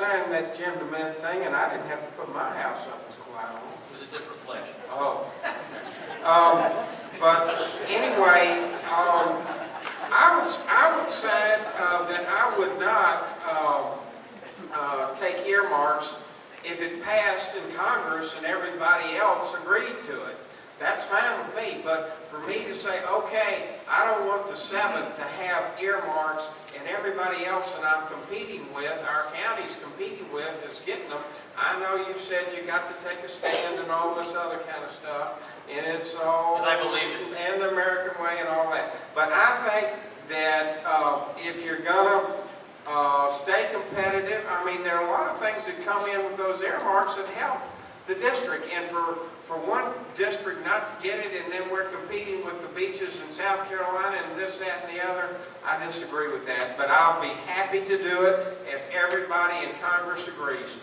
signed that Jim DeMint thing, and I didn't have to put my house up as collateral. It was a different pledge. Oh. But anyway, I would say that I would not take earmarks if it passed in Congress and everybody else agreed to it. That's fine with me, but for me to say, okay, I don't want the 7th to have earmarks and everybody else that I'm competing with, our county's competing with, is getting them. I know you said you got to take a stand and all this other kind of stuff, and it's all... And I believe it. And the American way and all that. But I think that if you're going to stay competitive, I mean, there are a lot of things that come in with those earmarks that help the district, and for one district not to get it, and then we're competing with the beaches in South Carolina and this, that, and the other, I disagree with that. But I'll be happy to do it if everybody in Congress agrees to it.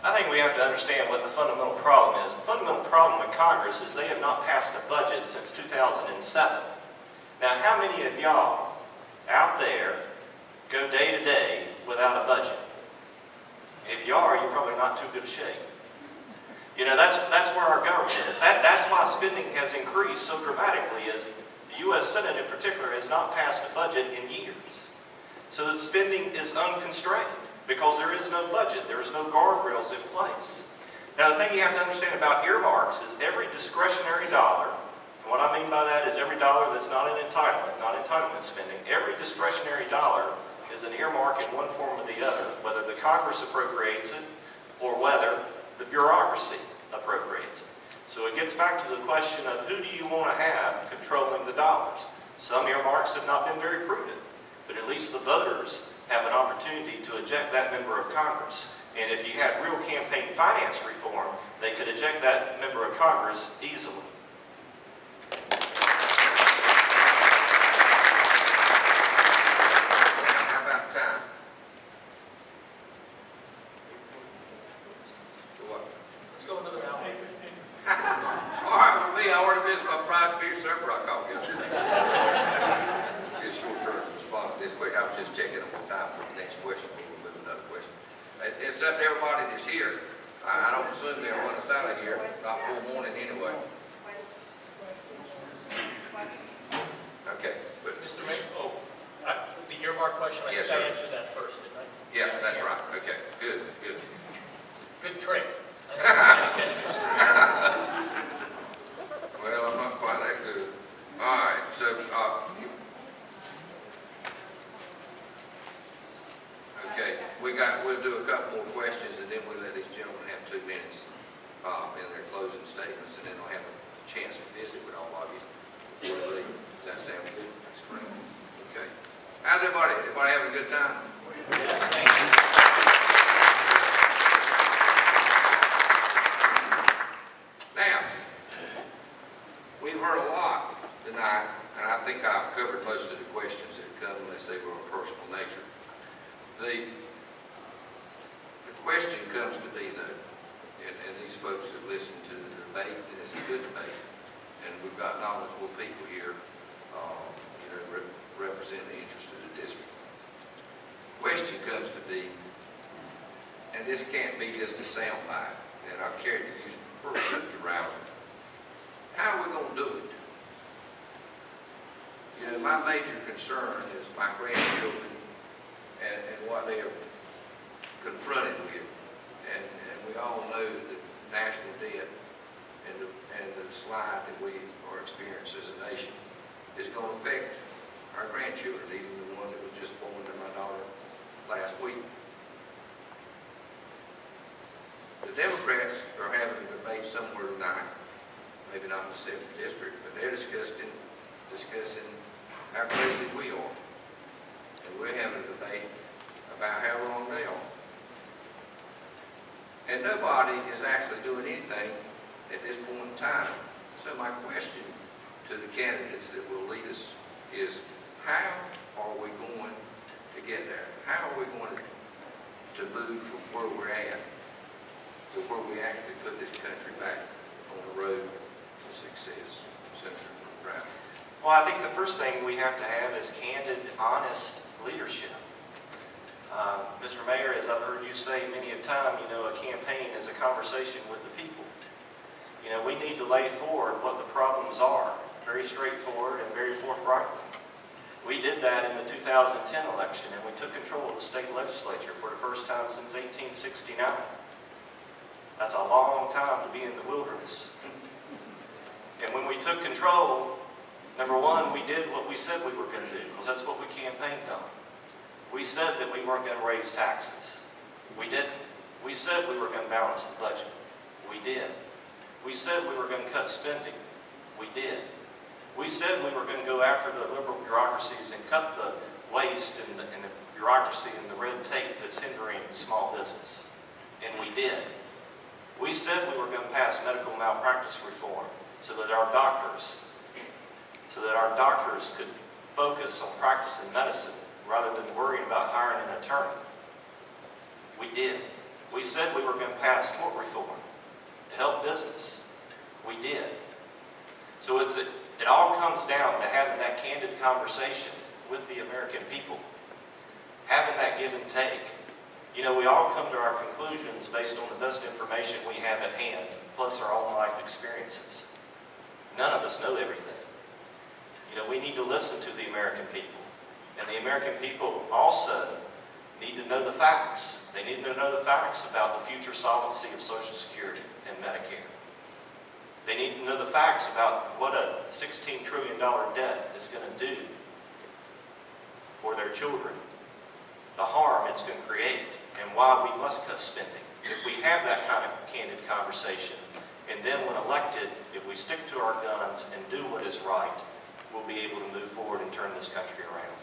I think we have to understand what the fundamental problem is. The fundamental problem with Congress is they have not passed a budget since 2007. Now, how many of y'all out there go day to day without a budget? If you are, you're probably not too good a shape. You know, that's where our government is. That's why spending has increased so dramatically, is the U.S. Senate in particular has not passed a budget in years. So that spending is unconstrained because there is no budget, there is no guardrails in place. Now, the thing you have to understand about earmarks is every discretionary dollar, and what I mean by that is every dollar that's not an entitlement, not entitlement spending, every discretionary dollar is an earmark in one form or the other, whether the Congress appropriates it or whether the bureaucracy appropriates it. So it gets back to the question of who do you want to have controlling the dollars. Some earmarks have not been very prudent, but at least the voters have an opportunity to eject that member of Congress. And if you had real campaign finance reform, they could eject that member of Congress easily. How about time? What? Let's go into the ballot. All right, with me, I already missed my fried fish supper. I caught yesterday. Get a short term response this quick. I was just checking on time for the next question. We'll move to another question. It's up to everybody that's here. I don't assume they'll run us out of here. It's not full morning anyway. Okay. But Mr. Mayor, the earmark question, I Yes, think sir. I answered that first, didn't I? yeah, that's right. Okay. Good. Good. Good trick. I think you're trying to catch me, Mr. Mayor. Well, I'm not quite that good. All right. So, okay, we'll do a couple more questions, and then we'll let these gentlemen have 2 minutes in their closing statements, and then I'll have a chance to visit with all of you before we leave. Does that sound good? That's great. Okay. How's everybody? Everybody having a good time? Yes, thank you. Now, we've heard a lot tonight, and I think I've covered most of the questions that have come, unless they were of a personal nature. The question comes to be, though, and these folks that listen to the debate, and it's a good debate, and we've got knowledgeable people here, represent the interest of the district. The question comes to be, and this can't be just a soundbite, and I'll carry to use personal arousal. How are we going to do it? You know, my major concern is my grandchildren and what they are confronted with. And we all know that the national debt and the slide that we are experiencing as a nation is going to affect our grandchildren, even the one that was just born to my daughter last week. The Democrats are having a debate somewhere tonight, maybe not in the 7th district, but they're discussing how crazy we are. And we're having a debate about how wrong they are. And nobody is actually doing anything at this point in time. So my question to the candidates that will lead us is, how are we going to get there? How are we going to move from where we're at to where we actually put this country back on the road to success? Senator Brown. Well, I think the first thing we have to have is candid, honest leadership. Mr. Mayor, as I've heard you say many a time, a campaign is a conversation with the people. We need to lay forward what the problems are, very straightforward and very forthrightly. We did that in the 2010 election, and we took control of the state legislature for the first time since 1869. That's a long time to be in the wilderness. And when we took control, number one, we did what we said we were going to do, because that's what we campaigned on. We said that we weren't going to raise taxes. We didn't. We said we were going to balance the budget. We did. We said we were going to cut spending. We did. We said we were going to go after the liberal bureaucracies and cut the waste and the bureaucracy and the red tape that's hindering small business. And we did. We said we were going to pass medical malpractice reform so that our doctors could focus on practicing medicine rather than worrying about hiring an attorney. We did. We said we were going to pass tort reform to help business. We did. So it all comes down to having that candid conversation with the American people, having that give and take. We all come to our conclusions based on the best information we have at hand, plus our own life experiences. None of us know everything. We need to listen to the American people. And the American people also need to know the facts. They need to know the facts about the future solvency of Social Security and Medicare. They need to know the facts about what a $16 trillion debt is going to do for their children, the harm it's going to create, and why we must cut spending. If we have that kind of candid conversation, and then when elected, if we stick to our guns and do what is right, we'll be able to move forward and turn this country around.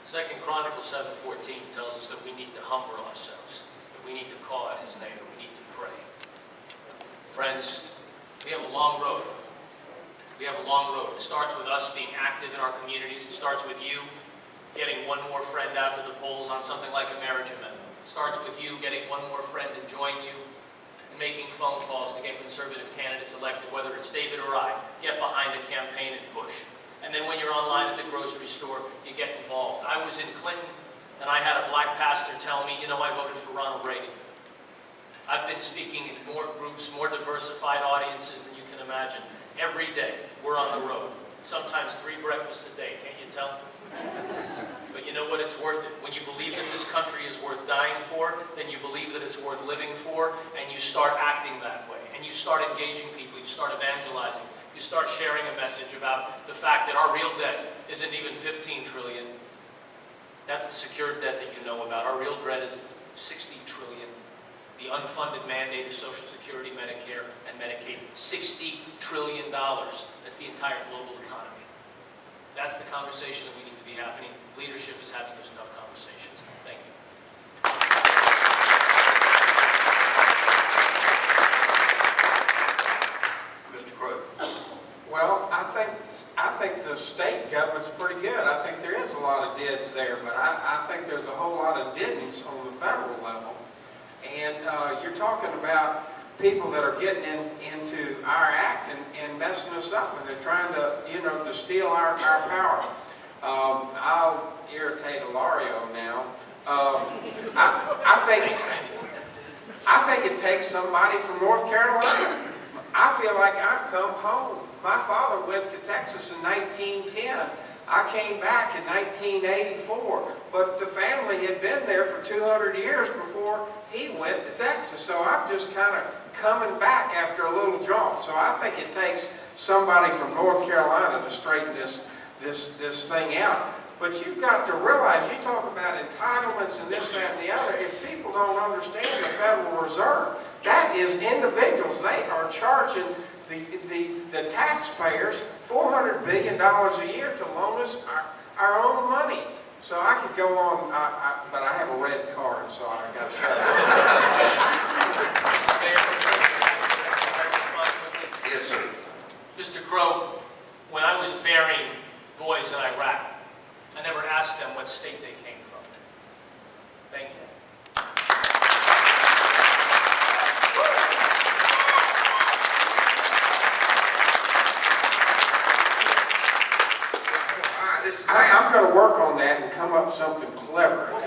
Second Chronicles 7:14 tells us that we need to humble ourselves, that we need to call out his name, that we need to pray. Friends, we have a long road. We have a long road. It starts with us being active in our communities. It starts with you getting one more friend out to the polls on something like a marriage amendment. It starts with you getting one more friend to join you and making phone calls to get conservative candidates elected, whether it's David or I. Get behind the campaign and push. And then when you're online at the grocery store, you get involved. I was in Clinton, and I had a black pastor tell me, I voted for Ronald Reagan. I've been speaking in more groups, more diversified audiences than you can imagine. Every day, we're on the road. Sometimes 3 breakfasts a day, can't you tell? But you know what? It's worth it. When you believe that this country is worth dying for, then you believe that it's worth living for, and you start acting that way. And you start engaging people, you start evangelizing. You start sharing a message about the fact that our real debt isn't even $15 trillion. That's the secured debt that you know about. Our real debt is $60 trillion. The unfunded mandate is Social Security, Medicare, and Medicaid. $60 trillion. That's the entire global economy. That's the conversation that we need to be happening. Leadership is having those tough conversations. Thank you. Mr. Crow. Well, I think the state government's pretty good. I think there is a lot of dids there, but I think there's a whole lot of didn'ts on the federal level. And you're talking about people that are getting into our act and messing us up, and they're trying to, to steal our power. I'll irritate Ilario now. I think it takes somebody from North Carolina. I feel like I've come home. My father went to Texas in 1910. I came back in 1984, but the family had been there for 200 years before he went to Texas. So I'm just kind of coming back after a little jaunt. So I think it takes somebody from North Carolina to straighten this thing out. But you've got to realize, you talk about entitlements and this, that, and the other. If people don't understand the Federal Reserve, that is individuals. They are charging the taxpayers $400 billion a year to loan us our own money. So I could go on, but I have a red card, so I got to shut up. Yes, sir. Mr. Crow, when I was burying boys in Iraq, I never asked them what state they came from. Thank you. this is I'm going to work on that and come up with something clever. Well,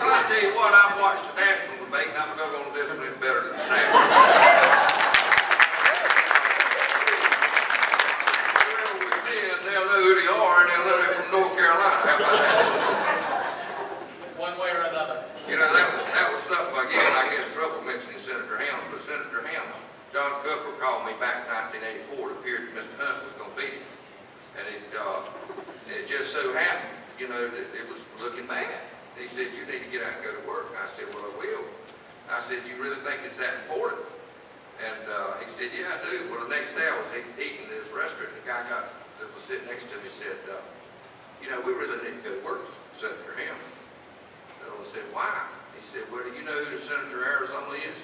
I tell you what, I've watched the national debate, and I'm not going to do something better than the national. Whoever we send, they'll know who they are, and they'll know they're from North Carolina. How about that? One way or another. You know, that was something, again, I get in trouble mentioning Senator Helms, but Senator Helms, John Cooper called me back in 1984 to fear that Mr. Hunt was going to beat him. And it just so happened, you know, that it was looking bad. He said, you need to get out and go to work. And I said, well, I will. I said, you really think it's that important? And he said, yeah, I do. Well, the next day I was eating at this restaurant. The guy that was sitting next to me said, you know, we really need to go to work, Senator Helms. And I said, why? He said, well, do you know who the Senator of Arizona is?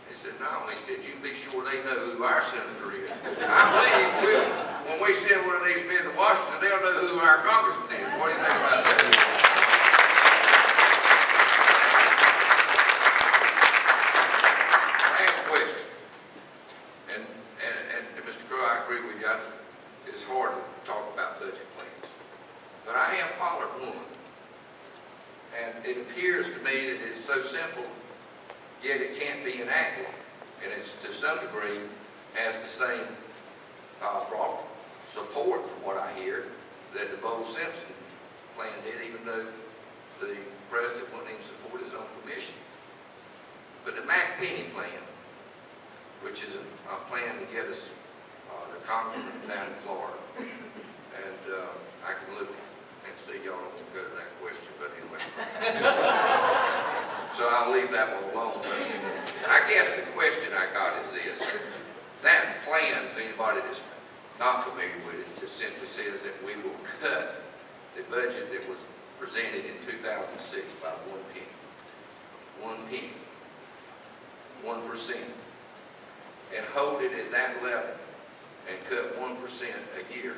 He said, no. And he said, you be sure they know who our senator is. I believe when we send one of these men to Washington, they'll know who our congressman is. What do you think about that? Last question. And Mr. Crow, I agree with you. It's hard to talk about budget plans. But I have followed one. And it appears to me that it's so simple, yet it can't be enacted. And it's to some degree has the same support, from what I hear, that the Bowles-Simpson plan did, even though the president wouldn't even support his own commission. But the Mack Penny Plan, which is a plan to get us the congressman down in Florida, and I can look and see y'all don't go to that question, but anyway. So I'll leave that one alone. But I guess the question I got is this. That plan, for anybody that's not familiar with it, just simply says that we will cut the budget that was presented in 2006 by 1 penny. 1 penny. 1%. And hold it at that level and cut 1% a year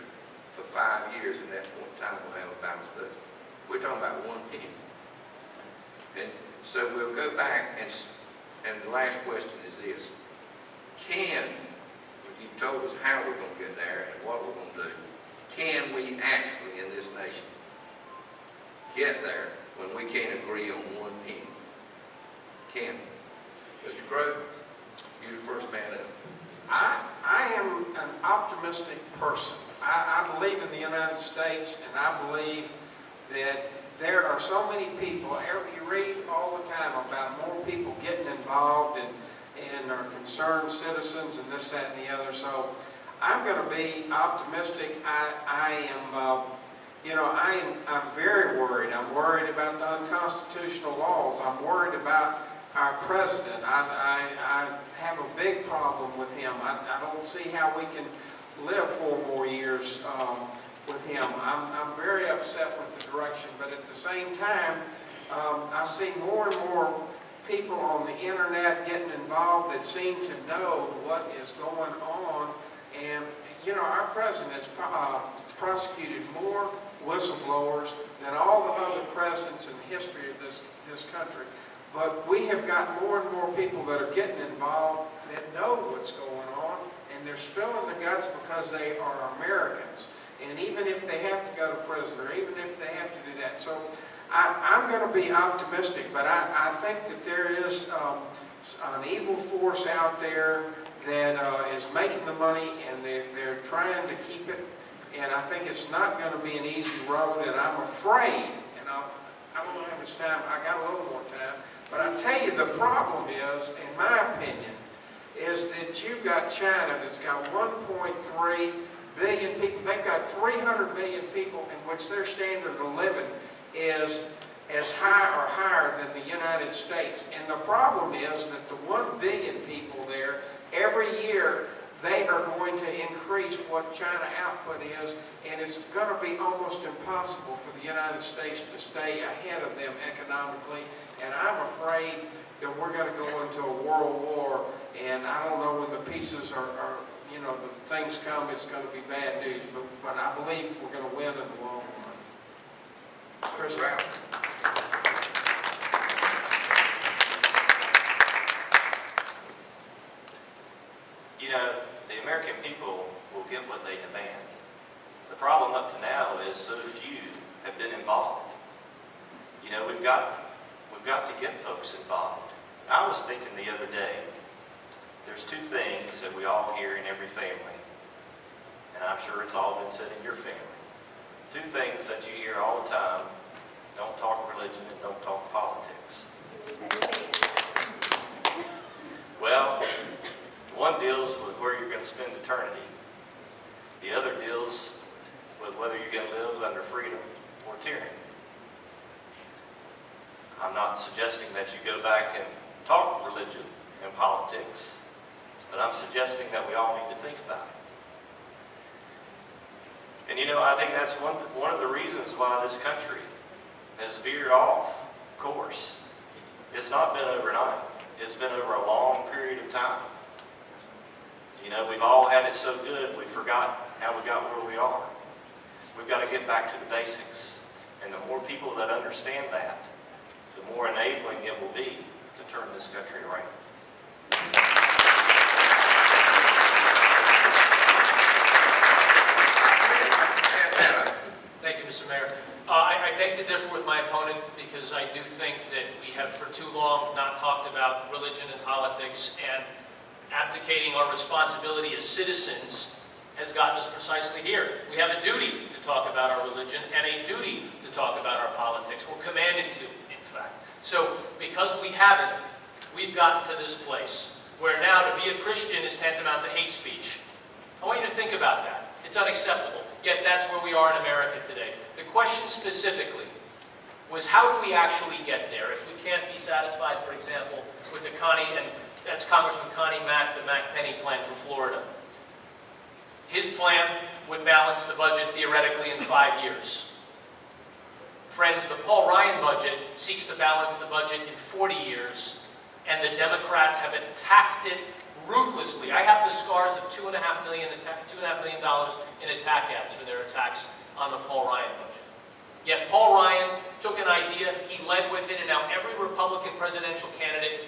for 5 years, and at that point in time we'll have a balanced budget. We're talking about 1 penny. And so we'll go back, and the last question is this. You've told us how we're going to get there and what we're going to do. Can we actually, in this nation, get there when we can't agree on 1 penny? Can we? Mr. Crow, you're the first man up. I am an optimistic person. I believe in the United States, and I believe that there are so many people. You read all the time about more people getting involved and are concerned citizens and this, that, and the other. So I'm going to be optimistic. I'm very worried. I'm worried about the unconstitutional laws. I'm worried about our president. I have a big problem with him. I don't see how we can live 4 more years with him. I'm very upset with the direction, but at the same time, I see more and more people on the internet getting involved that seem to know what is going on. And, you know, our president has prosecuted more whistleblowers than all the other presidents in the history of this country. But we have got more and more people that are getting involved that know what's going on, and they're spilling the guts because they are Americans. And even if they have to go to prison, or even if they have to do that. So I'm going to be optimistic, but I think that there is an evil force out there that is making the money, and they're trying to keep it. And I think it's not going to be an easy road, and I'm afraid, and I don't know how much time, I got a little more time, but I tell you the problem is, in my opinion, is that you've got China that's got 1.3 billion people. They've got 300 million people in which their standard of living is as high or higher than the United States. And the problem is that the 1 billion people there, every year, they are going to increase what China output is, and it's going to be almost impossible for the United States to stay ahead of them economically. And I'm afraid that we're going to go into a world war, and I don't know when the pieces are you know, the things come, it's going to be bad news, but I believe we're going to win in the long run. Chris Brown. You know, the American people will get what they demand. The problem up to now is so few have been involved. You know, we've got to get folks involved. I was thinking the other day, there's two things that we all hear in every family, and I'm sure it's all been said in your family. Two things that you hear all the time: don't talk religion and don't talk politics. Well, one deals with where you're going to spend eternity. The other deals with whether you're going to live under freedom or tyranny. I'm not suggesting that you go back and talk religion and politics, but I'm suggesting that we all need to think about it. And you know, I think that's one of the reasons why this country has veered off course. It's not been overnight. It's been over a long period of time. You know, we've all had it so good, we forgot how we got where we are. We've got to get back to the basics. And the more people that understand that, the more enabling it will be to turn this country around. Thank you, Mr. Mayor. I beg to differ with my opponent because I do think that we have for too long not talked about religion and politics, and abdicating our responsibility as citizens has gotten us precisely here. We have a duty to talk about our religion and a duty to talk about our politics. We're commanded to, in fact. So because we haven't, we've gotten to this place where now to be a Christian is tantamount to hate speech. I want you to think about that. It's unacceptable. Yet that's where we are in America today. The question specifically was, how do we actually get there if we can't be satisfied, for example, with the Connie, and that's Congressman Connie Mack, the Mack Penny Plan from Florida. His plan would balance the budget theoretically in 5 years. Friends, the Paul Ryan budget seeks to balance the budget in 40 years, and the Democrats have attacked it ruthlessly. I have the scars of $2.5 million in attack ads for their attacks on the Paul Ryan budget. Yet Paul Ryan took an idea, he led with it, and now every Republican presidential candidate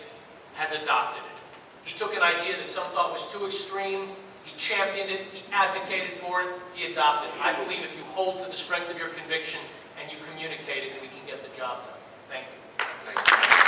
has adopted it. He took an idea that some thought was too extreme, he championed it, he advocated for it, he adopted it. I believe if you hold to the strength of your conviction and you communicate it, we can get the job done. Thank you. Thank you.